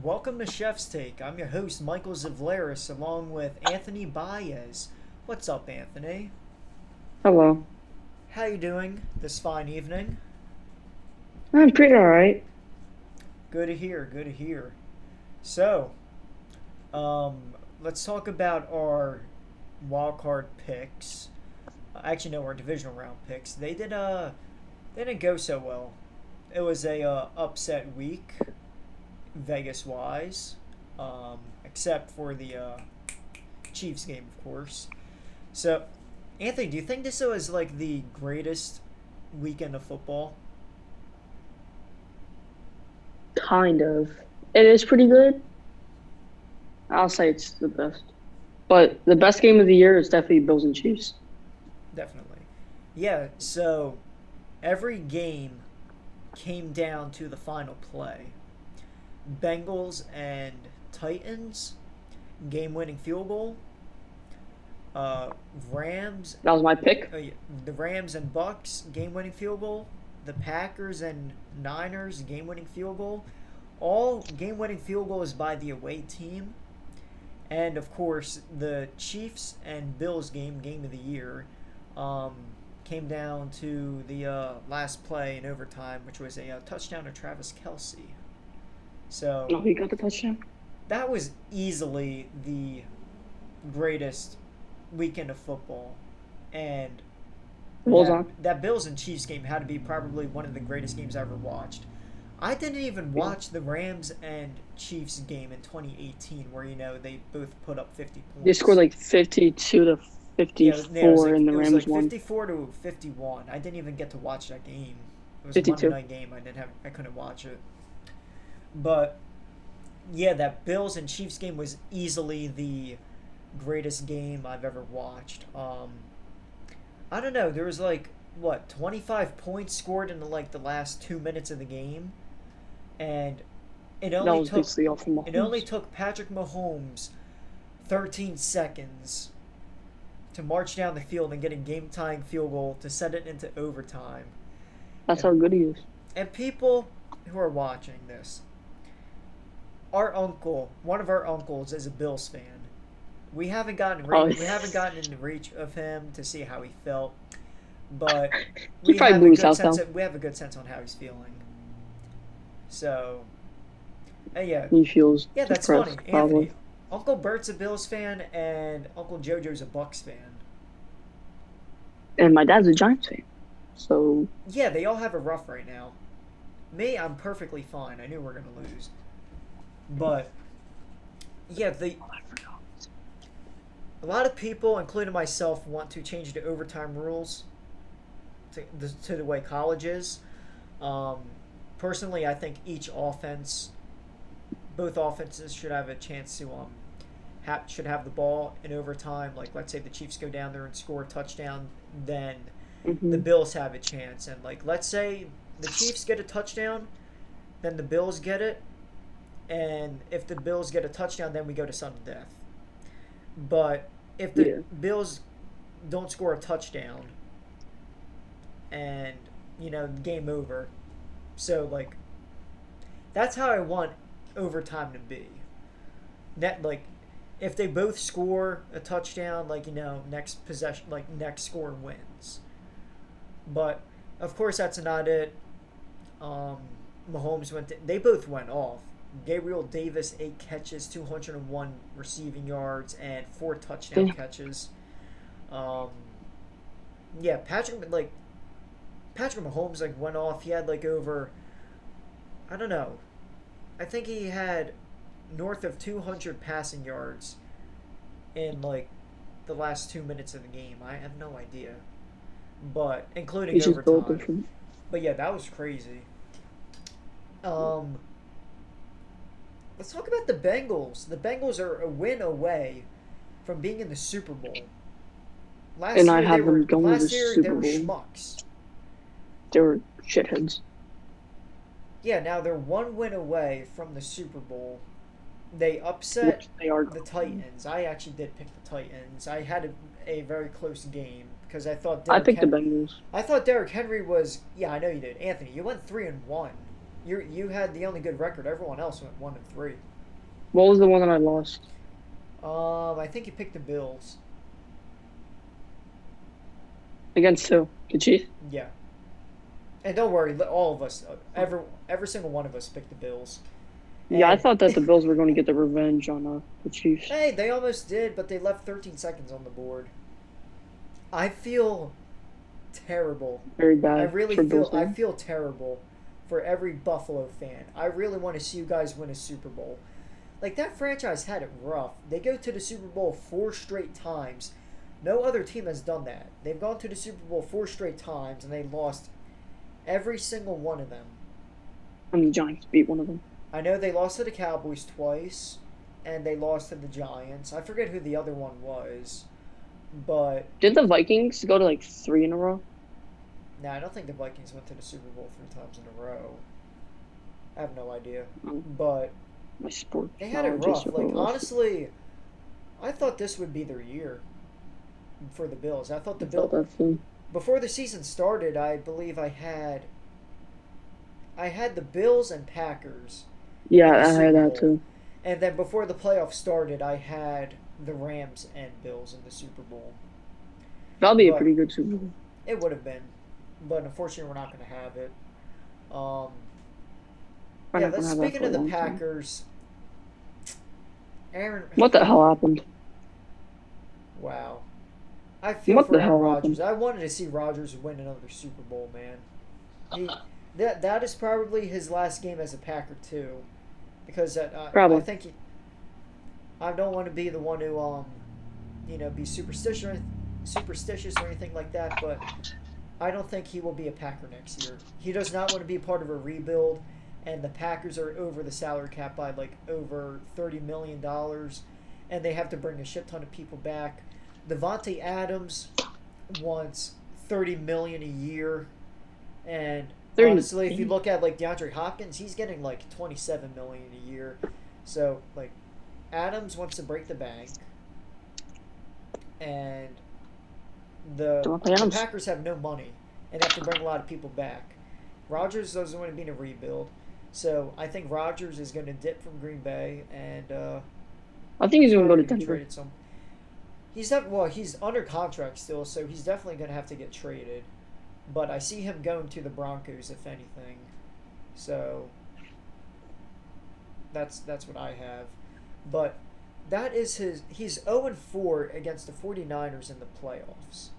Welcome to Chef's Take. I'm your host, Michael Zavlaris, along with Anthony Baez. What's up, Anthony? Hello. How you doing this fine evening? I'm pretty alright. Good to hear, good to hear. So, um, let's talk about our wild card picks. Actually, no, our divisional round picks. They didn't go so well. It was a upset week, Vegas wise, except for the Chiefs game, of course. So, Anthony, do you think this was like the greatest weekend of football? Kind of. It is pretty good. I'll say it's the best. But the best game of the year is definitely Bills and Chiefs. Definitely. Yeah, so every game came down to the final play. Bengals and Titans, game winning field goal. Uh, Rams, That was my pick. yeah, the Rams and Bucks, game winning field goal. The Packers and Niners, game winning field goal. All game winning field goals by the away team. And of course, the Chiefs and Bills game of the year, um, came down to the last play in overtime, which was a touchdown to Travis Kelsey. So Oh, he got the touchdown. that was easily the greatest weekend of football, and Bulls that on. that Bills and Chiefs game had to be probably one of the greatest games I ever watched. I didn't even watch the Rams and Chiefs game in 2018, where they both put up 50 They scored points. like 52 to Yeah, it was 54, like and the it was Rams like won 54 to 51. I didn't even get to watch that game. It was a Monday 52. night game. I couldn't watch it. But yeah, that Bills and Chiefs game was easily the greatest game I've ever watched. I don't know. There was like what 25 points scored in like the last 2 minutes of the game, and it That only was took basically all from it only Mahomes. took Patrick Mahomes 13 seconds to march down the field and get a game tying field goal to set it into overtime. That's And how good he is. people who are watching this, one of our uncles, is a Bills fan. Oh, We haven't gotten in the reach of him to see how he felt, but he probably blew his house down. we have a good sense on how he's feeling. So, yeah, He feels yeah, that's funny, depressed, Anthony. probably. Uncle Bert's a Bills fan and Uncle Jojo's a Bucks fan. And my dad's a Giants fan. So, Yeah, they all have it rough right now. Me, I'm perfectly fine. I knew we were gonna lose, but yeah, the I forgot. a lot of people, including myself, want to change the overtime rules to the way college is. Um, Personally, I think both offenses should have a chance to should have the ball in overtime. Like, let's say the Chiefs go down there and score a touchdown, then the Hmm. Bills have a chance. And like, let's say the Chiefs get a touchdown, then the Bills get it, and if the Bills get a touchdown, then we go to sudden death. But if the Yeah. Bills don't score a touchdown, and game over. So like that's how I want overtime to be. Net like if they both score a touchdown, like next possession, like next score wins. But of course that's not it. Um, Mahomes they both went off. Gabriel Davis 8 catches, 201 receiving yards, and 4 touchdown Damn. catches. Um, yeah, Patrick Mahomes like went off. He had like over I don't know. I think he had north of 200 passing yards in like the last 2 minutes of the game. I have no idea, but including He's just built overtime. different. But yeah, that was crazy. Um, let's talk about the Bengals. The Bengals are a win away from being in the Super Bowl. And I have them going to the Last year they Super were Bowl. schmucks. They were shitheads. Yeah, now they're one win away from the Super Bowl. They upset Which they are. the Titans. I actually did pick the Titans. I had a very close game because I picked the Bengals. I thought Derrick Henry was. Yeah, I know you did. Anthony, you went 3-1. You had the only good record. Everyone else went 1-3. What was the one that I lost? I think you picked the Bills. Against who? The Chiefs? Yeah. And don't worry, all of us, every single one of us picked the Bills. Yeah, I And thought that the Bills were going to get the revenge on the Chiefs. hey, they almost did, but they left 13 seconds on the board. I feel terrible. Very I bad really for feel Bills I fans. feel terrible for every Buffalo fan. I really want to see you guys win a Super Bowl. Like that franchise had it rough. They go to the Super Bowl 4 straight times. No other team has done that. They've gone to the Super Bowl 4 straight times and they lost every single one of them. And the Giants beat one of them. I know they lost to the Cowboys twice and they lost to the Giants. I forget who the other one was. But Did the Vikings go to like 3 in a row? no, I don't think the Vikings went to the Super Bowl 3 times in a row. I have no idea. But My sport they had it knowledge is rough. Like rough. honestly, I thought this would be their year for the Bills. I thought the I felt Bills that too. before the season started. I believe I had the Bills and Packers Yeah, in the I Super had that Bowl, too. and then before the playoffs started, I had the Rams and Bills in the Super Bowl. That'll be a But pretty good Super Bowl. it would have been, but unfortunately, we're not going to have it. Um, We're yeah, not gonna let's have that speaking for a of the long time. Packers. Aaron, What the hell happened? wow. I feel What for the Aaron hell Rodgers. happened? I wanted to see Rodgers win another Super Bowl, man. He, that is probably his last game as a Packer too, because I Probably. think I don't want to be the one who be superstitious or anything like that, but I don't think he will be a Packer next year. He does not want to be part of a rebuild, and the Packers are over the salary cap by like over $30 million, and they have to bring a shit ton of people back. Devontae Adams wants $30 million a year, and 30. honestly, if you look at like DeAndre Hopkins, he's getting like $27 million a year. So like, Adams wants to break the bank, and Devontae the Adams. Packers have no money and have to bring a lot of people back. Rodgers doesn't want to be in a rebuild, so I think Rodgers is going to dip from Green Bay, and I think he's going to go to probably gonna be Denver. traded some. He's under contract still, so he's definitely going to have to get traded. But I see him going to the Broncos, if anything. So that's what I have. But that is he's 0-4 against the 49ers in the playoffs.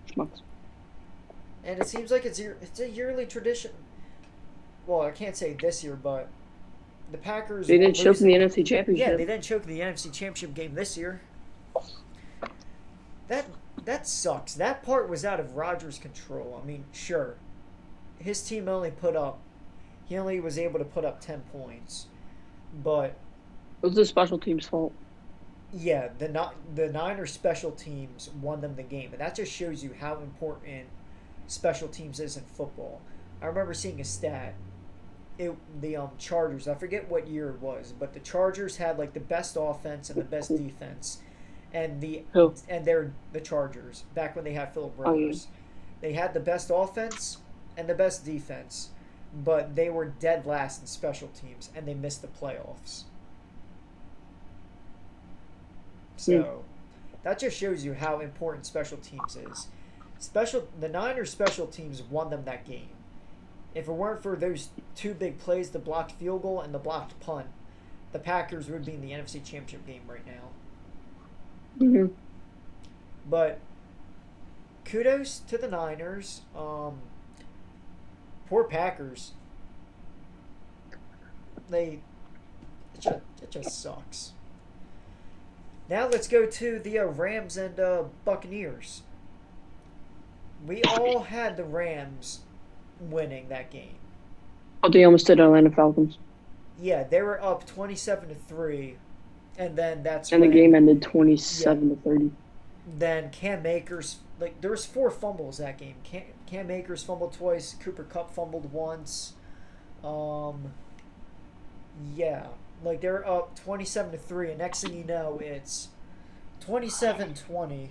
Schmucks. And it seems like it's a yearly tradition. Well, I can't say this year, but the Packers They won't didn't choke lose in the it. NFC Championship. Yeah, they didn't choke in the NFC Championship game this year. That sucks. That part was out of Rodgers' control. I mean, sure, his team he only was able to put up 10 points, but It was the special team's fault. yeah, the Niners special teams won them the game, and that just shows you how important special teams is in football. I remember seeing a stat. The Chargers. I forget what year it was, but the Chargers had like the best offense and the best defense, and Who? they're the Chargers back when they had Philip Oh, yeah. Rivers. They had the best offense and the best defense, but they were dead last in special teams, and they missed the playoffs. So that just shows you how important special teams is. The Niners special teams won them that game. If it weren't for those two big plays, the blocked field goal and the blocked punt, the Packers would be in the NFC Championship game right now. Mm-hmm. But kudos to the Niners. Poor Packers. It just sucks. Now let's go to the Rams and Buccaneers. We all had the Rams winning that game. Oh, they almost did Atlanta Falcons. Yeah, they were up 27-3, and then that's And the when game ended 27-30. then Cam Akers, like there was 4 fumbles that game. Cam Akers fumbled twice. Cooper Kupp fumbled once. Yeah, like they're up 27-3, and next thing you know, it's 27-20,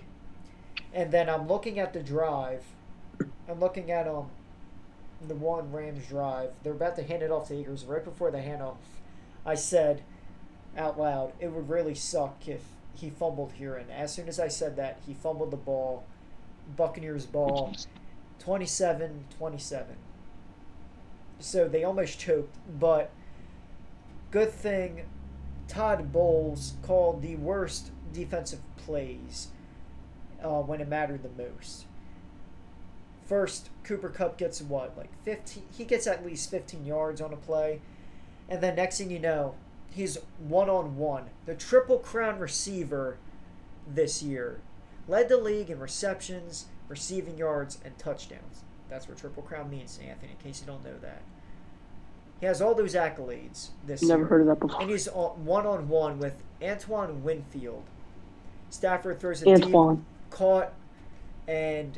and then I'm looking at the drive. I'm looking at the one Rams drive. They're about to hand it off to Akers right before the handoff. I said out loud, it would really suck if he fumbled here. And as soon as I said that, he fumbled the ball. Buccaneers ball, 27-27. So they almost choked, but good thing Todd Bowles called the worst defensive plays when it mattered the most. First, Cooper Kupp gets what, like 15? He gets at least 15 yards on a play. And then next thing you know, he's one-on-one. The Triple Crown receiver this year. Led the league in receptions, receiving yards, and touchdowns. That's what Triple Crown means, Anthony, in case you don't know that. He has all those accolades this year. Never heard of that before. And he's one-on-one with Antoine Winfield. Stafford throws a deep, caught, and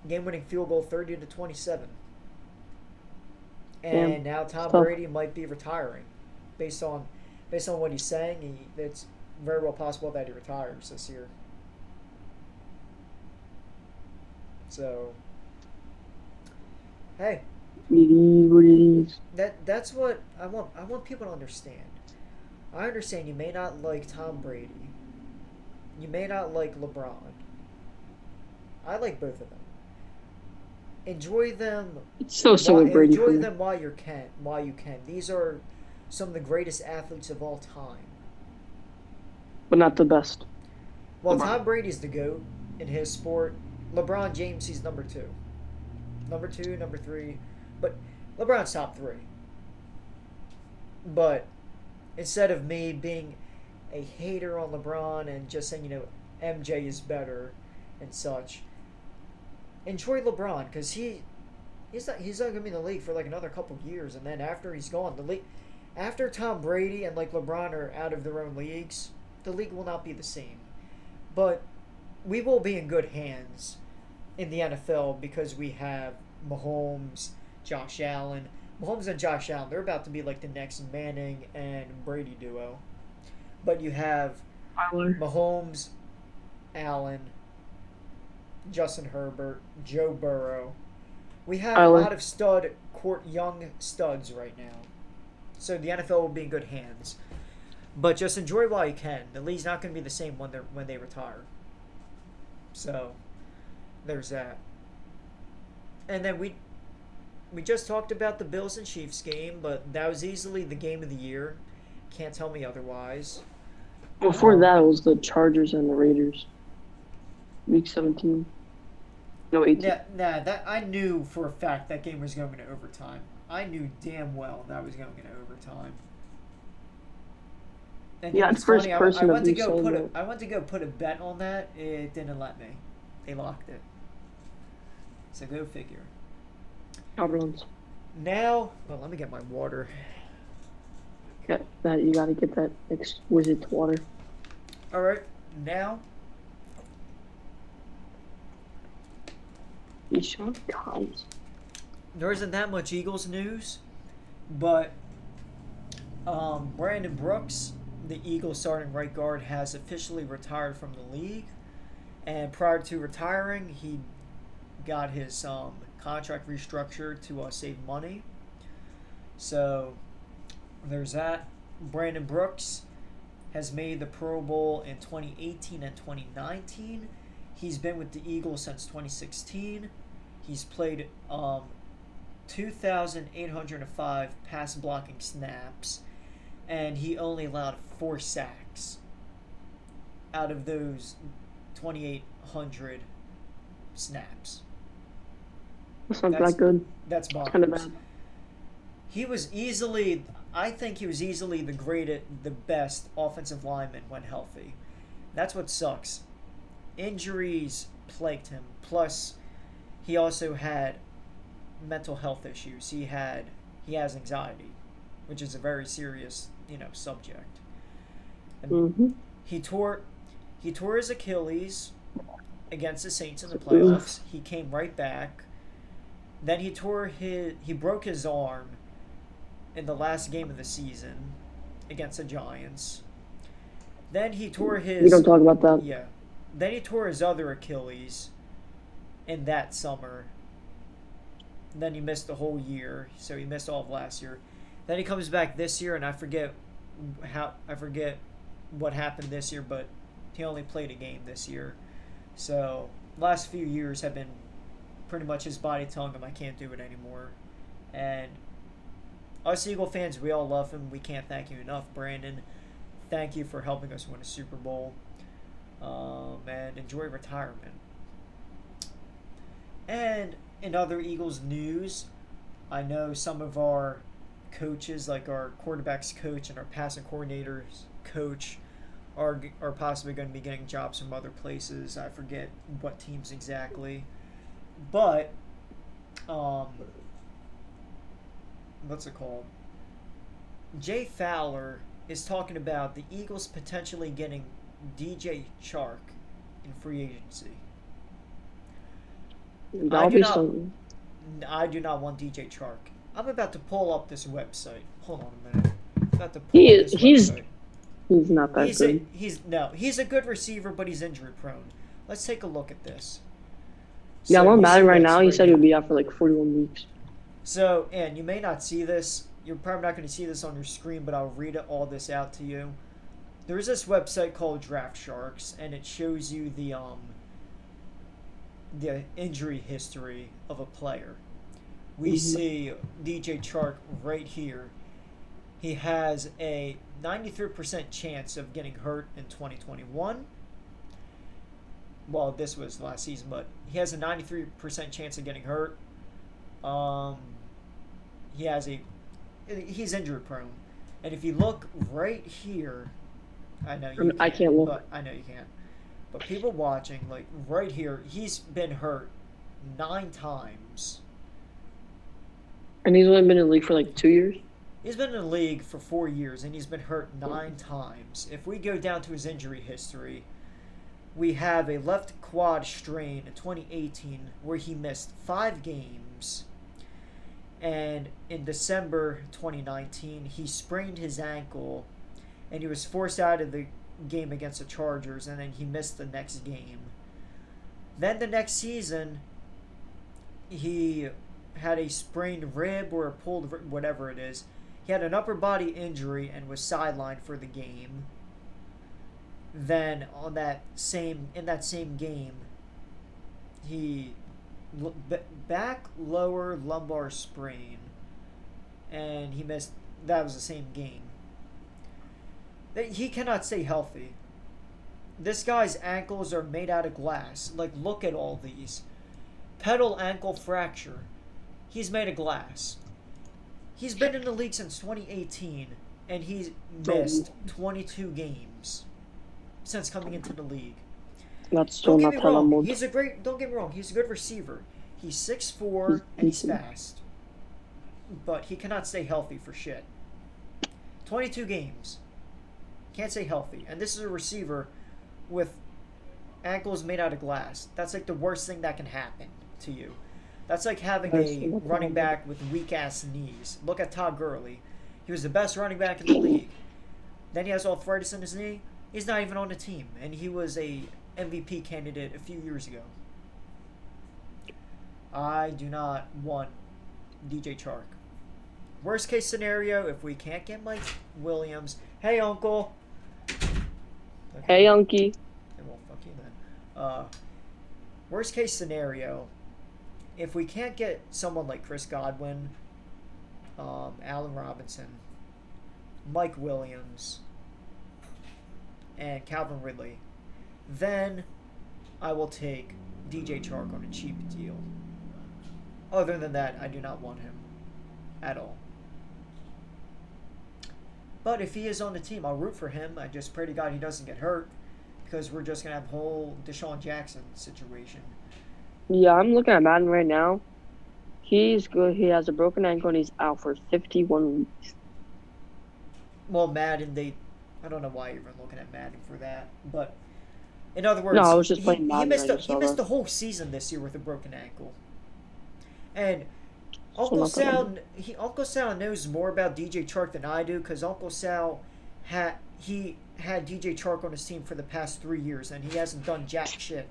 game-winning field goal 30-27. And now Tom Brady might be retiring. Based on what he's saying, it's very well possible that he retires this year. So, hey, it is what it is. That's what I want. I want people to understand. I understand you may not like Tom Brady. You may not like LeBron. I like both of them. Enjoy them. It's so with Brady. Enjoy them while you can. These are some of the greatest athletes of all time. But not the best. Well, Tom Brady's the GOAT in his sport. LeBron James, he's number 2. Number 2, number 3. But LeBron's top 3. But instead of me being a hater on LeBron and just saying, MJ is better and such, enjoy LeBron because he's not going to be in the league for like another couple years. And then after he's gone, after Tom Brady and like LeBron are out of their own leagues, the league will not be the same. But we will be in good hands in the NFL because we have Mahomes, Josh Allen. Mahomes and Josh Allen, they're about to be like the next Manning and Brady duo. But you have Mahomes, Allen, Justin Herbert, Joe Burrow. We have a lot of young studs right now. So the NFL will be in good hands. But just enjoy while you can. The league's not going to be the same when they retire. So, there's that. And then we just talked about the Bills and Chiefs game, but that was easily the game of the year. Can't tell me otherwise. Before that, it was the Chargers and the Raiders. Week 17. No, 18. Nah, that I knew for a fact that game was going to overtime. I knew damn well that was going to overtime. And it's first person. I went to go put a bet on that. It didn't let me. They locked it. So go figure. Now, let me get my water. You gotta get that exquisite water. All right, now. There isn't that much Eagles news, but Brandon Brooks, the Eagles starting right guard, has officially retired from the league. And prior to retiring, he got his contract restructured to save money. So there's that. Brandon Brooks has made the Pro Bowl in 2018 and 2019. He's been with the Eagles since 2016. He's played 2,805 pass blocking snaps, and he only allowed 4 sacks out of those 2,800 snaps. That's not that good. That's bonkers. Kind of bad. I think he was easily the best offensive lineman when healthy. That's what sucks. Injuries plagued him. Plus, he also had mental health issues. He has anxiety, which is a very serious, subject. And he tore his Achilles against the Saints in the playoffs. He came right back. Then he broke his arm in the last game of the season against the Giants. Then he tore his... We don't talk about that. Yeah. Then he tore his other Achilles in that summer. Then he missed the whole year, so he missed all of last year. Then he comes back this year, and I forget how I forget what happened this year, but he only played a game this year. So last few years have been pretty much his body telling him I can't do it anymore. And us Eagle fans, we all love him. We can't thank you enough, Brandon. Thank you for helping us win a Super Bowl. And enjoy retirement. And in other Eagles news, I know some of our coaches, like our quarterbacks coach and our passing coordinators coach, are possibly going to be getting jobs from other places. I forget what teams exactly, but what's it called? Jay Fowler is talking about the Eagles potentially getting DJ Chark in free agency. That'll be something. I do not want DJ Chark. I'm about to pull up this website. Hold on a minute. I'm about to pull up this website. He's not that good. He's a good receiver, but he's injury prone. Let's take a look at this. Yeah, I'm on Madden right now. He said he'll be out for like 41 weeks. So, and you may not see this. You're probably not going to see this on your screen, but I'll read all this out to you. There's this website called Draft Sharks, and it shows you the injury history of a player. We see DJ Chark right here. He has a 93% chance of getting hurt in 2021. Well, this was last season, but he has a 93% chance of getting hurt. He's injury prone. And if you look right here, I know you I can't look. But I know you can't. But people watching, like right here, he's been hurt 9 times. And he's only been in the league for like 2 years? He's been in the league for 4 years, and he's been hurt 9 times. If we go down to his injury history, we have a left quad strain in 2018 where he missed 5 games. And in December 2019, he sprained his ankle, and he was forced out of the game against the Chargers, and then he missed the next game. Then the next season, he had a sprained rib or a pulled rib, whatever it is. He had an upper body injury and was sidelined for the game. Then in that same game, he back lower lumbar sprain, and he missed. That was the same game. He cannot stay healthy. This guy's ankles are made out of glass. Like, look at all these. Pedal ankle fracture. He's made of glass. He's been in the league since 2018, and he's missed 22 games since coming into the league. That's still not that long. Don't get me wrong, he's a good receiver. He's 6'4", and he's fast. But he cannot stay healthy for shit. 22 games. Can't stay healthy. And this is a receiver with ankles made out of glass. That's like the worst thing that can happen to you. That's like having a running back with weak-ass knees. Look at Todd Gurley. He was the best running back in the league. Then he has arthritis in his knee. He's not even on the team. And he was a MVP candidate a few years ago. I do not want DJ Chark. Worst case scenario, if we can't get Mike Williams. Hey, Uncle. Hey, Unky. Well, fuck you then. Worst case scenario, if we can't get someone like Chris Godwin, Allen Robinson, Mike Williams, and Calvin Ridley, then I will take DJ Chark on a cheap deal. Other than that, I do not want him at all. But if he is on the team, I'll root for him. I just pray to God he doesn't get hurt, because we're just going to have a whole Deshaun Jackson situation. Yeah, I'm looking at Madden right now. He's good. He has a broken ankle, and he's out for 51 weeks. Well, Madden, I don't know why you're even looking at Madden for that. But, in other words, no, I was just playing Madden. He missed the whole season this year with a broken ankle. And Uncle Sal knows more about DJ Chark than I do, because Uncle Sal had DJ Chark on his team for the past 3 years, and he hasn't done jack shit.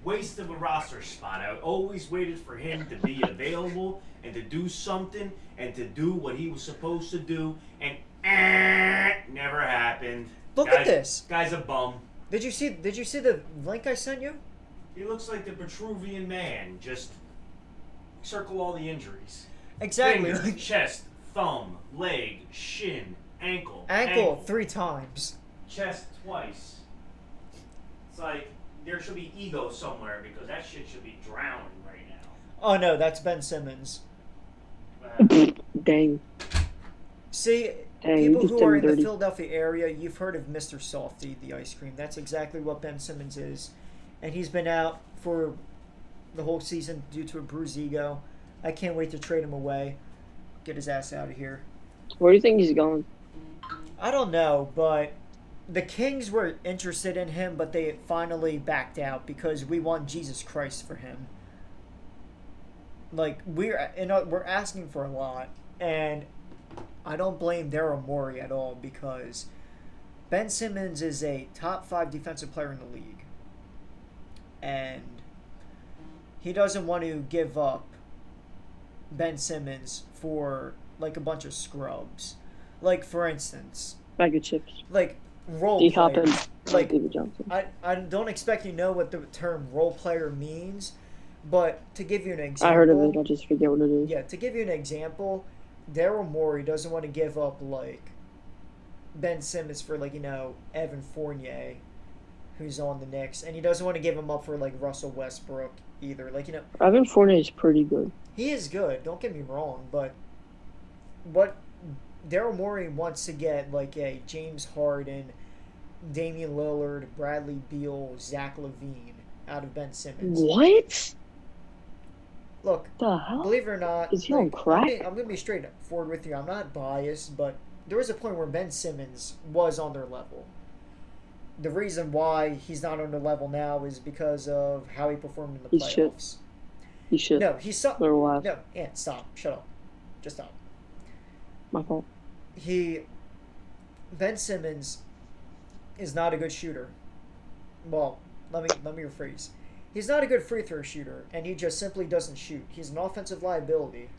Waste of a roster spot. I always waited for him to be available and to do something and to do what he was supposed to do. And Never happened. Look at this. Guy's a bum. Did you see the link I sent you? He looks like the Vitruvian Man. Just circle all the injuries. Exactly. Finger, chest, thumb, leg, shin, ankle. Ankle 3 times. Chest twice. It's like there should be ego somewhere because that shit should be drowning right now. Oh no, that's Ben Simmons. Dang. See, Dang, people you just who are did in the dirty. Philadelphia area, you've heard of Mr. Softy, the ice cream. That's exactly what Ben Simmons is. And he's been out for the whole season due to a bruised ego. I can't wait to trade him away. Get his ass out of here. Where do you think he's going? I don't know, but the Kings were interested in him, but they finally backed out because we want Jesus Christ for him. Like, we're asking for a lot, and I don't blame Daryl Morey at all because Ben Simmons is a top 5 defensive player in the league. And he doesn't want to give up Ben Simmons for, like, a bunch of scrubs. Like, for instance, Bag of chips. like, role D-Hop players. and Like, David Johnson. I don't expect you to know what the term role player means, but to give you an example. I heard of it. I just forget what it is. Yeah, to give you an example, Daryl Morey doesn't want to give up, like, Ben Simmons for, like, Evan Fournier, who's on the Knicks, and he doesn't want to give him up for, like, Russell Westbrook either. Like, Evan Fournier is pretty good. he is good, don't get me wrong, but what Daryl Morey wants to get, like, a James Harden, Damian Lillard, Bradley Beal, Zach LaVine out of Ben Simmons. What? Look, The hell? believe it or not, Is he on crack? I'm gonna be straight forward with you. I'm not biased, but there was a point where Ben Simmons was on their level. The reason why he's not on their level now is because of how he performed in the He's shit. playoffs. He should. No, he sucked. Little laugh. No, Ant, stop. Shut up. Just stop. My fault. Ben Simmons is not a good shooter. Well, let me rephrase. He's not a good free throw shooter, and he just simply doesn't shoot. He's an offensive liability.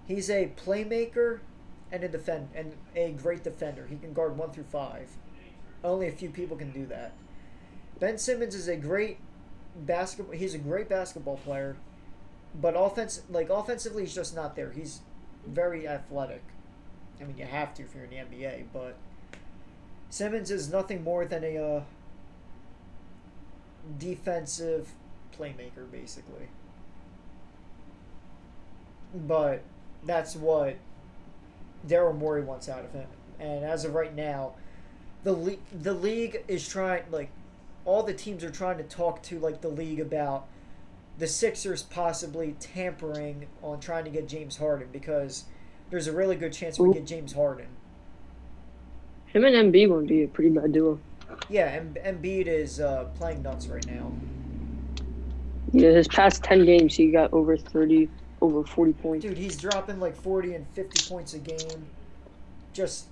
He's a playmaker and a great defender. He can guard 1 through 5. Only a few people can do that. Ben Simmons is a great basketball. He's a great basketball player, but offensively, he's just not there. He's very athletic. I mean, you have to if you're in the NBA, but Simmons is nothing more than a defensive playmaker, basically. But that's what Daryl Morey wants out of him. And as of right now, the league is trying, like, all the teams are trying to talk to, like, the league about the Sixers possibly tampering on trying to get James Harden because there's a really good chance we get James Harden. Him and Embiid would be a pretty bad duo. Yeah, Embiid is playing nuts right now. Yeah, his past 10 games, he got over 40 points. Dude, he's dropping like 40 and 50 points a game. Just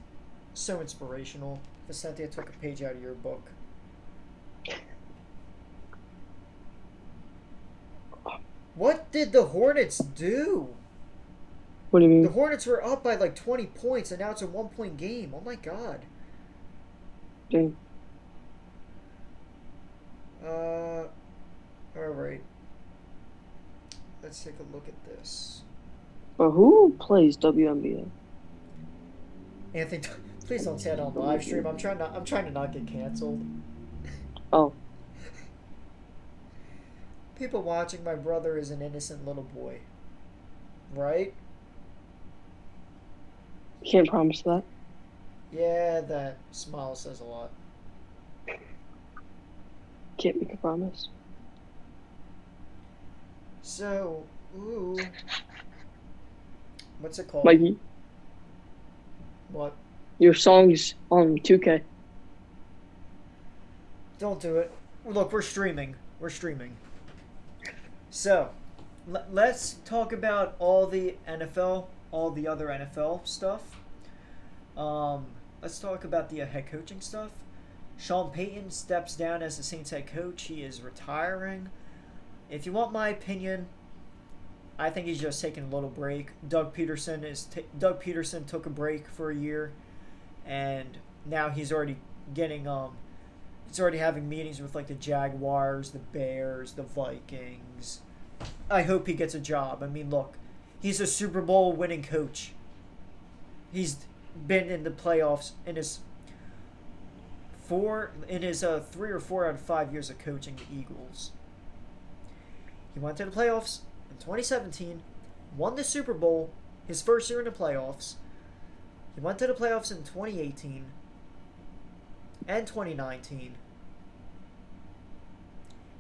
so inspirational. Vicente, I took a page out of your book. What did the Hornets do? What do you mean? The Hornets were up by like 20 points, and now it's a 1-point game. Oh my god. Dang. Alright. Let's take a look at this. But who plays WNBA? Anthony, please don't say it on live stream. I'm trying to not get canceled. Oh. People watching, my brother is an innocent little boy. Right? Can't promise that. Yeah, that smile says a lot. Can't make a promise. So, ooh. What's it called? Mikey, What? your song's on 2K. Don't do it. Look, we're streaming. So, let's talk about all the other NFL stuff. Let's talk about the head coaching stuff. Sean Payton steps down as the Saints head coach. He is retiring. If you want my opinion, I think he's just taking a little break. Doug Peterson took a break for a year. and now he's already getting he's already having meetings with like the Jaguars, the Bears, the Vikings. I hope he gets a job. I mean, look, he's a Super Bowl winning coach. He's been in the playoffs in his 3 or 4 out of 5 years of coaching the Eagles. He went to the playoffs in 2017, won the Super Bowl his first year in the playoffs. He went to the playoffs in 2018 and 2019.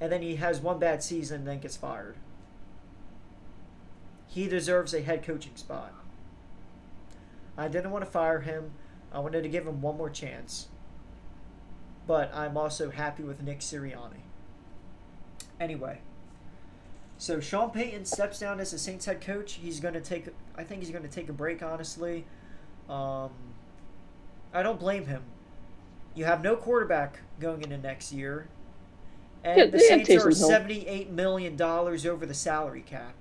And then he has one bad season and then gets fired. He deserves a head coaching spot. I didn't want to fire him. I wanted to give him one more chance. But I'm also happy with Nick Sirianni. Anyway. So Sean Payton steps down as the Saints head coach. I think he's going to take a break, honestly. I don't blame him. You have no quarterback going into next year. And the Saints are $78 million over the salary cap.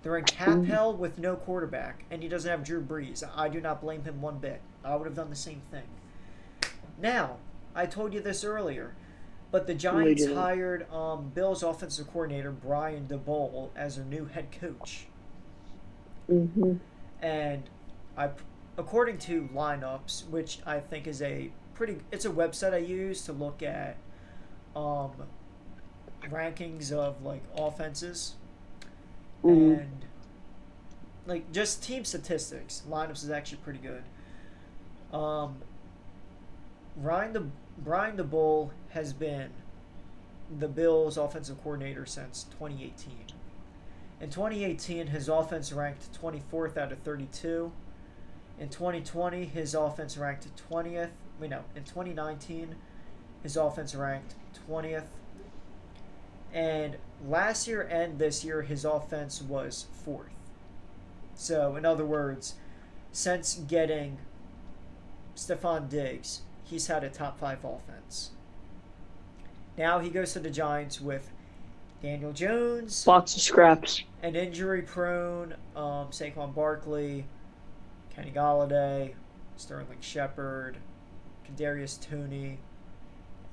They're in cap hell with no quarterback, and he doesn't have Drew Brees. I do not blame him one bit. I would have done the same thing. Now, I told you this earlier, but the Giants hired Bills offensive coordinator Brian DeBole as their new head coach. Mm-hmm. And according to Lineups, which I think is it's a website I use to look at rankings of like offenses and like just team statistics. Lineups is actually pretty good. Brian DeBole has been the Bills offensive coordinator since 2018. In 2018, his offense ranked 24th out of 32. In 2020, his offense ranked 20th. In 2019, his offense ranked 20th. And last year and this year, his offense was 4th. So, in other words, since getting Stephon Diggs, he's had a top 5 offense. Now he goes to the Giants with Daniel Jones. Lots of scraps. An injury-prone Saquon Barkley, Kenny Golladay, Sterling Shepard, Kadarius Toney,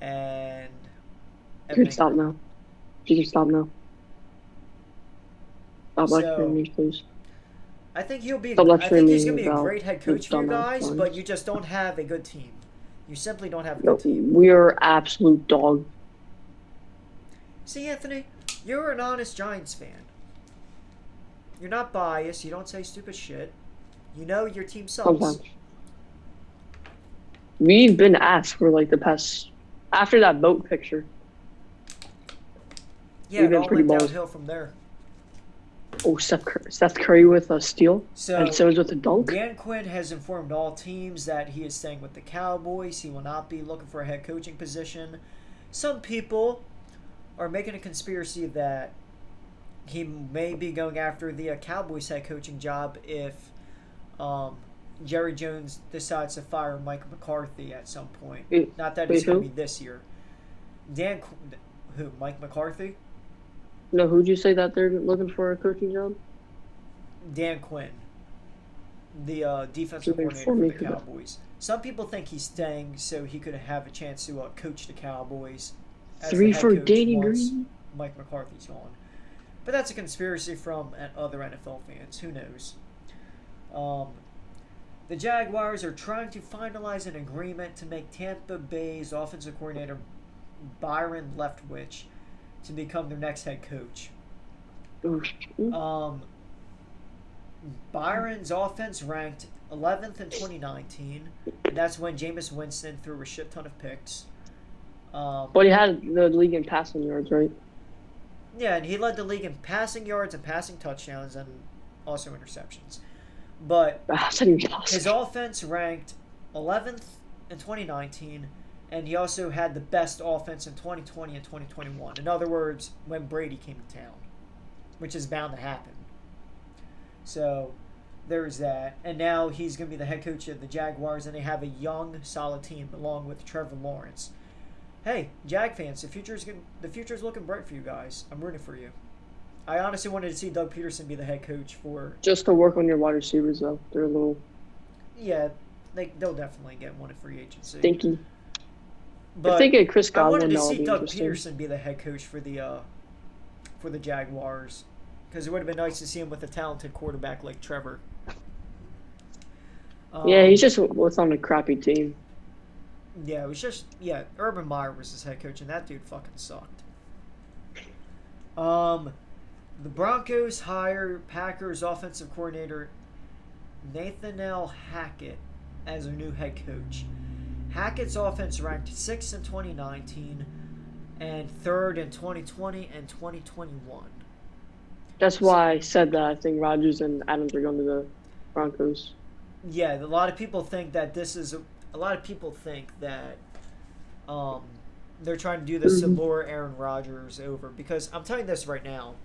and... You can stop now. Stop lecturing me, please. I think he's going Stop to lecturing be a me great head coach for you guys, dumbass but you just don't have a good team. You simply don't have a good team. We are absolute dog. See, Anthony, you're an honest Giants fan. You're not biased. You don't say stupid shit. You know your team sucks. Sometimes. We've been asked for like the past after that boat picture. Yeah, it all went downhill from there. Oh, Seth Curry with a steal and Simmons with a dunk. Dan Quinn has informed all teams that he is staying with the Cowboys. He will not be looking for a head coaching position. Some people are making a conspiracy that he may be going after the Cowboys head coaching job if Jerry Jones decides to fire Mike McCarthy at some point. Not that it's going to be this year. Mike McCarthy? No, who'd you say that they're looking for a coaching job? Dan Quinn, the defensive coordinator for the Cowboys. Some people think he's staying so he could have a chance to coach the Cowboys. 3 for Danny Green. Mike McCarthy's gone. But that's a conspiracy from other NFL fans. Who knows? The Jaguars are trying to finalize an agreement to make Tampa Bay's offensive coordinator Byron Leftwich to become their next head coach. Byron's offense ranked 11th in 2019, and that's when Jameis Winston threw a shit ton of picks. But he had the league in passing yards, right? Yeah, and he led the league in passing yards and passing touchdowns and also interceptions. But his offense ranked 11th in 2019, and he also had the best offense in 2020 and 2021. In other words, when Brady came to town, which is bound to happen. So there's that. And now he's going to be the head coach of the Jaguars, and they have a young, solid team along with Trevor Lawrence. Hey, Jag fans, the future's looking bright for you guys. I'm rooting for you. I honestly wanted to see Doug Peterson be the head coach for... Just to work on your wide receivers, though. They're a little... Yeah, they'll definitely get one at free agency. Stinky. If But they get Chris I wanted Godwin, to that'll see be Doug interesting. Peterson be the head coach for the Jaguars, because it would have been nice to see him with a talented quarterback like Trevor. Yeah, he's just was on a crappy team. Yeah, it was just Urban Meyer was his head coach, and that dude fucking sucked. The Broncos hire Packers offensive coordinator Nathaniel Hackett as their new head coach. Hackett's offense ranked 6th in 2019 and 3rd in 2020 and 2021. That's why I said that. I think Rodgers and Adams are going to the Broncos. Yeah, a lot of people think that they're trying to do this to lure Aaron Rodgers over, because I'm telling you this right now.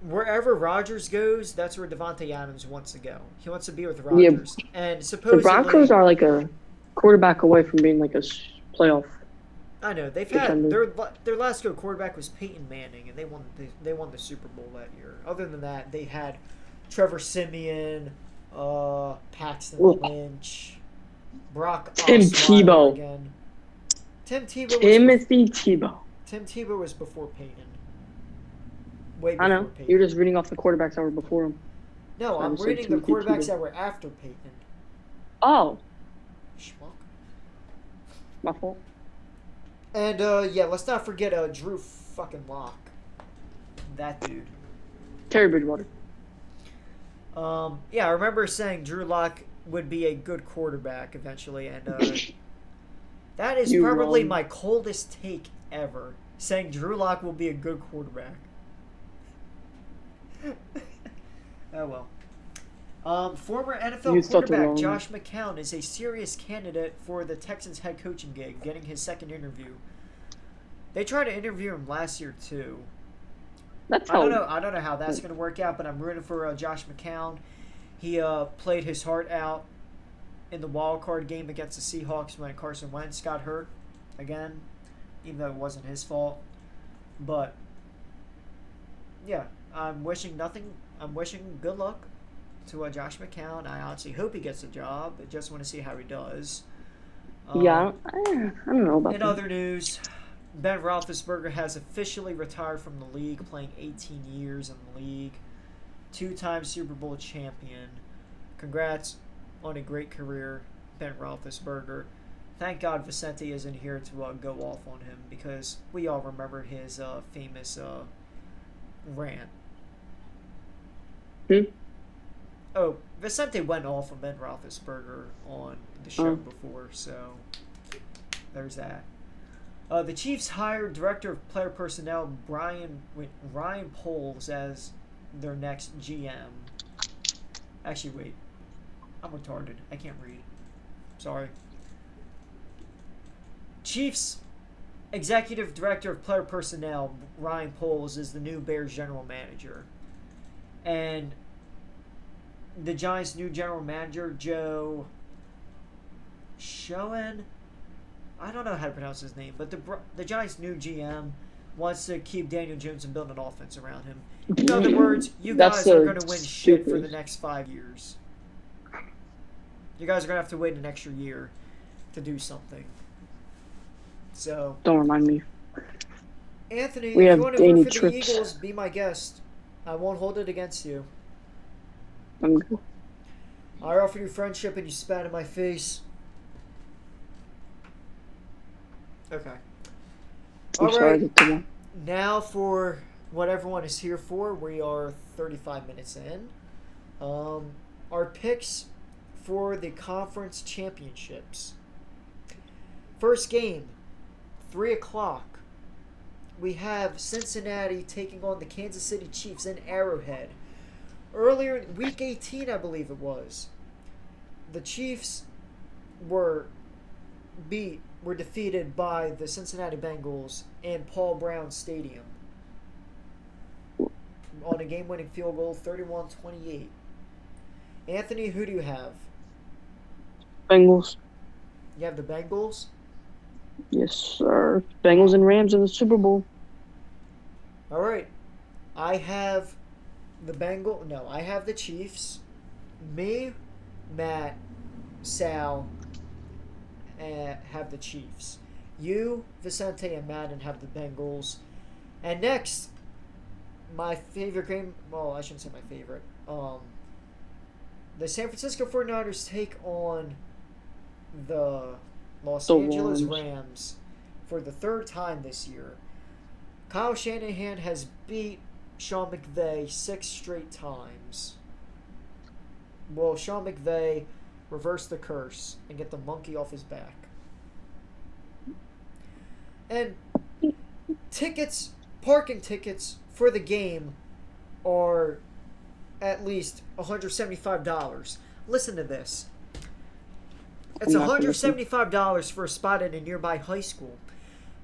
Wherever Rodgers goes, that's where Devontae Adams wants to go. He wants to be with Rodgers. And supposedly The Broncos are like a quarterback away from being like a playoff. I know they've contender. had their last good quarterback was Peyton Manning, and they won the Super Bowl that year. Other than that, they had Trevor Simeon, Paxton Lynch, Brock Tim Osweiler Tebow. again. Tim Tebow. Tebow was before Peyton. Way before I know. Peyton. You're just reading off the quarterbacks that were before him. No, I'm Trying to say reading the Timothy quarterbacks Tebow. that were after Peyton. Oh, Schmuck. my fault. And let's not forget Drew fucking Lock. That dude. Terry Bridgewater. I remember saying Drew Lock would be a good quarterback eventually, and that is You probably wrong. my coldest take ever. Saying Drew Lock will be a good quarterback. Oh well. Former NFL You thought quarterback wrong. Josh McCown is a serious candidate for the Texans head coaching gig, getting his second interview. They tried to interview him last year too. That's I how. don't know how that's going to work out, but I'm rooting for Josh McCown. He played his heart out in the wild card game against the Seahawks when Carson Wentz got hurt again, even though it wasn't his fault. But yeah, I'm wishing good luck to Josh McCown. I honestly hope he gets a job. I just want to see how he does. Yeah, I don't know about In that. other news, Ben Roethlisberger has officially retired from the league, playing 18 years in the league. 2-time Super Bowl champion. Congrats on a great career, Ben Roethlisberger. Thank God Vicente isn't here to go off on him, because we all remember his famous rant. Oh, Vicente went off on Ben Roethlisberger on the show before, so there's that. The Chiefs hired Director of Player Personnel Ryan Poles as their next GM. Actually, wait. I'm retarded. I can't read. Sorry. Chiefs Executive Director of Player Personnel Ryan Poles is the new Bears general manager. And the Giants' new general manager, Joe Schoen, I don't know how to pronounce his name, but the Giants' new GM wants to keep Daniel Jones and build an offense around him. In other words, you guys are going to win shit for the next 5 years. You guys are going to have to wait an extra year to do something. So, Don't remind me. Anthony, We if have you want to Danny root for the Trips. Eagles, be my guest. I won't hold it against you. I'm good. I offer you friendship and you spat in my face. Okay. I'm All sorry. right. to come on. Now for what everyone is here for. We are 35 minutes in. Our picks for the conference championships. First game, 3 o'clock. We have Cincinnati taking on the Kansas City Chiefs in Arrowhead. Earlier, week 18, I believe it was, the Chiefs were defeated by the Cincinnati Bengals in Paul Brown Stadium on a game-winning field goal, 31-28. Anthony, who do you have? Bengals. You have the Bengals? Yes, sir. Bengals and Rams in the Super Bowl. All right. I have I have the Chiefs. Me, Matt, Sal, have the Chiefs. You, Vicente, and Madden have the Bengals. And next, my favorite game. Well, I shouldn't say my favorite. The San Francisco 49ers take on the Los Angeles Rams for the third time this year. Kyle Shanahan has beat Sean McVay 6 straight times. Will Sean McVay reverse the curse and get the monkey off his back? And parking tickets for the game are at least $175. Listen to this. It's $175 for a spot at a nearby high school,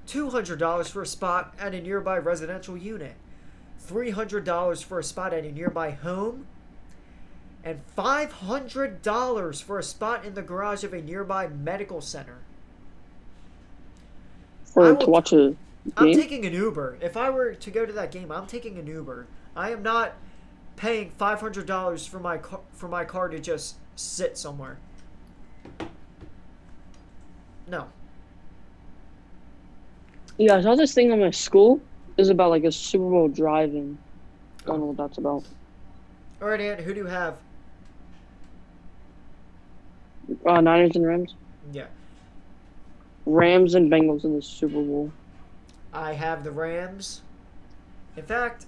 $200 for a spot at a nearby residential unit, $300 for a spot at a nearby home, and $500 for a spot in the garage of a nearby medical center. To watch a game? I'm taking an Uber. If I were to go to that game, I'm taking an Uber. I am not paying $500 for my car to just sit somewhere. No. Yeah, I saw this thing on my school. It was about like a Super Bowl drive-in. I don't know what that's about. All right, Ant, who do you have? Niners and Rams. Yeah. Rams and Bengals in the Super Bowl. I have the Rams. In fact,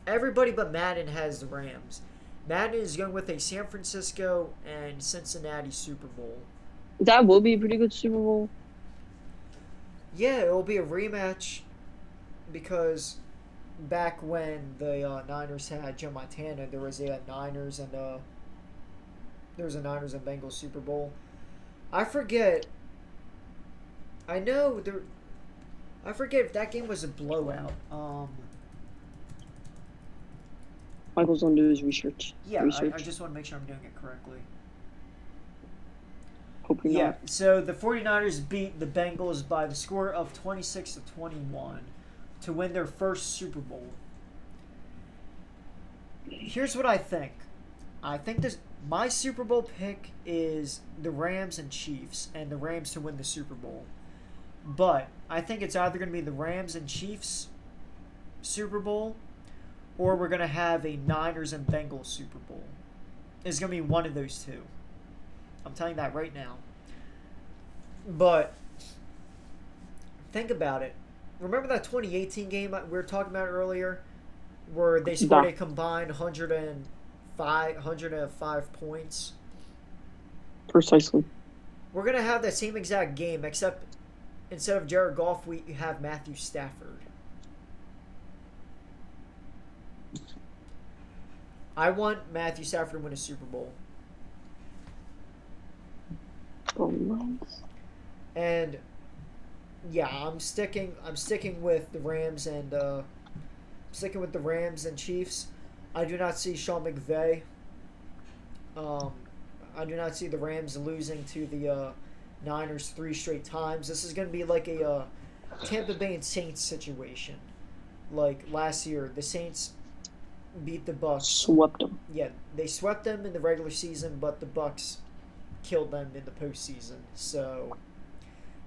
everybody but Madden has the Rams. Madden is going with a San Francisco and Cincinnati Super Bowl. That will be a pretty good Super Bowl. Yeah, it will be a rematch because back when the Niners had Joe Montana, there was a Niners and Bengals Super Bowl. I forget. I forget if that game was a blowout. Michael's gonna do his research. Yeah, I just want to make sure I'm doing it correctly. Hope you're not. So the 49ers beat the Bengals by the score of 26-21 to win their first Super Bowl. Here's what I think. I think my Super Bowl pick is the Rams and Chiefs, and the Rams to win the Super Bowl. But I think it's either going to be the Rams and Chiefs Super Bowl, or we're going to have a Niners and Bengals Super Bowl. It's going to be one of those two. I'm telling you that right now. But think about it. Remember that 2018 game we were talking about earlier, where they scored a combined 105 points? Precisely. We're going to have that same exact game, except instead of Jared Goff, we have Matthew Stafford. I want Matthew Stafford to win a Super Bowl. Oh, nice. And yeah, I'm sticking with the Rams and Chiefs. I do not see Sean McVay. I do not see the Rams losing to the Niners 3 straight times. This is going to be like a Tampa Bay and Saints situation. Like last year, the Saints beat the Bucs. Swept them. Yeah, they swept them in the regular season, but the Bucs killed them in the postseason. So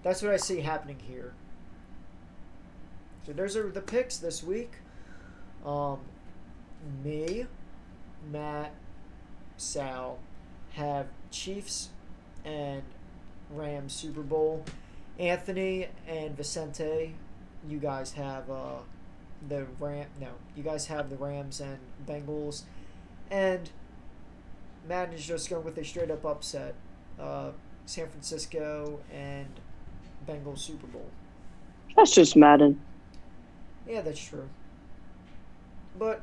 that's what I see happening here. So those are the picks this week. Me, Matt, Sal have Chiefs and Rams Super Bowl. Anthony and Vicente, you guys have you guys have the Rams and Bengals, and Madden is just going with a straight up upset. San Francisco and Bengals Super Bowl. That's just Madden. Yeah, that's true. But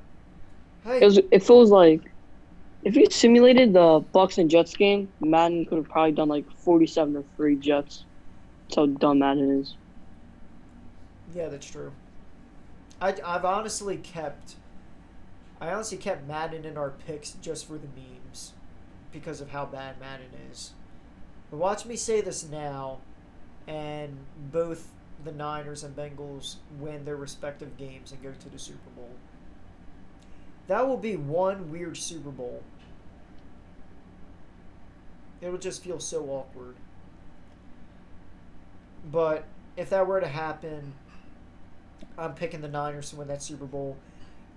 hey, it feels like if you simulated the Bucs and Jets game, Madden could have probably done like 47-3 Jets. That's how dumb Madden is. Yeah, that's true. I've honestly kept Madden in our picks just for the memes because of how bad Madden is. But watch me say this now, and both the Niners and Bengals win their respective games and go to the Super Bowl. That will be one weird Super Bowl. It would just feel so awkward. But if that were to happen, I'm picking the Niners to win that Super Bowl.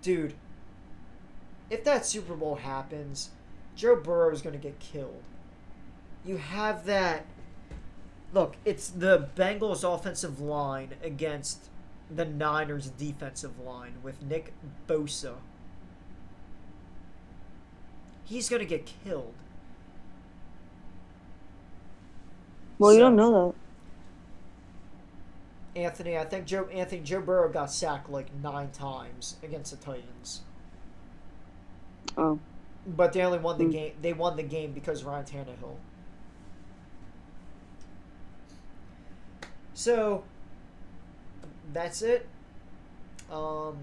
Dude, if that Super Bowl happens, Joe Burrow is going to get killed. You have that. Look, it's the Bengals' offensive line against the Niners' defensive line with Nick Bosa. He's going to get killed. Well, you don't know Anthony, I think Joe Burrow got sacked like 9 times against the Titans. that. Oh. But they only won the game. They won the game because of Ryan Tannehill. So that's it. Good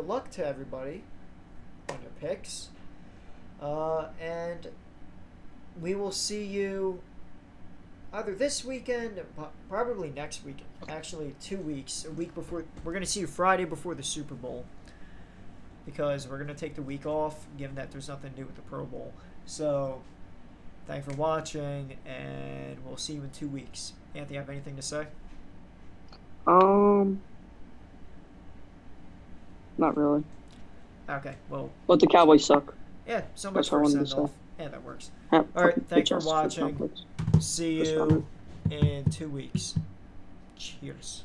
luck to everybody on your picks. And we will see you either this weekend, probably next weekend. Actually, 2 weeks, a week before. We're going to see you Friday before the Super Bowl, because we're going to take the week off, given that there's nothing new with the Pro Bowl. So, thanks for watching, and we'll see you in 2 weeks. Anthony, have anything to say? Not really. Okay, well. But the Cowboys suck. Yeah, so much That's what I for a wanted to send-off. say. Yeah, that works. Yeah, All right, thanks for just watching. conflicts. See Just you in 2 weeks. Cheers.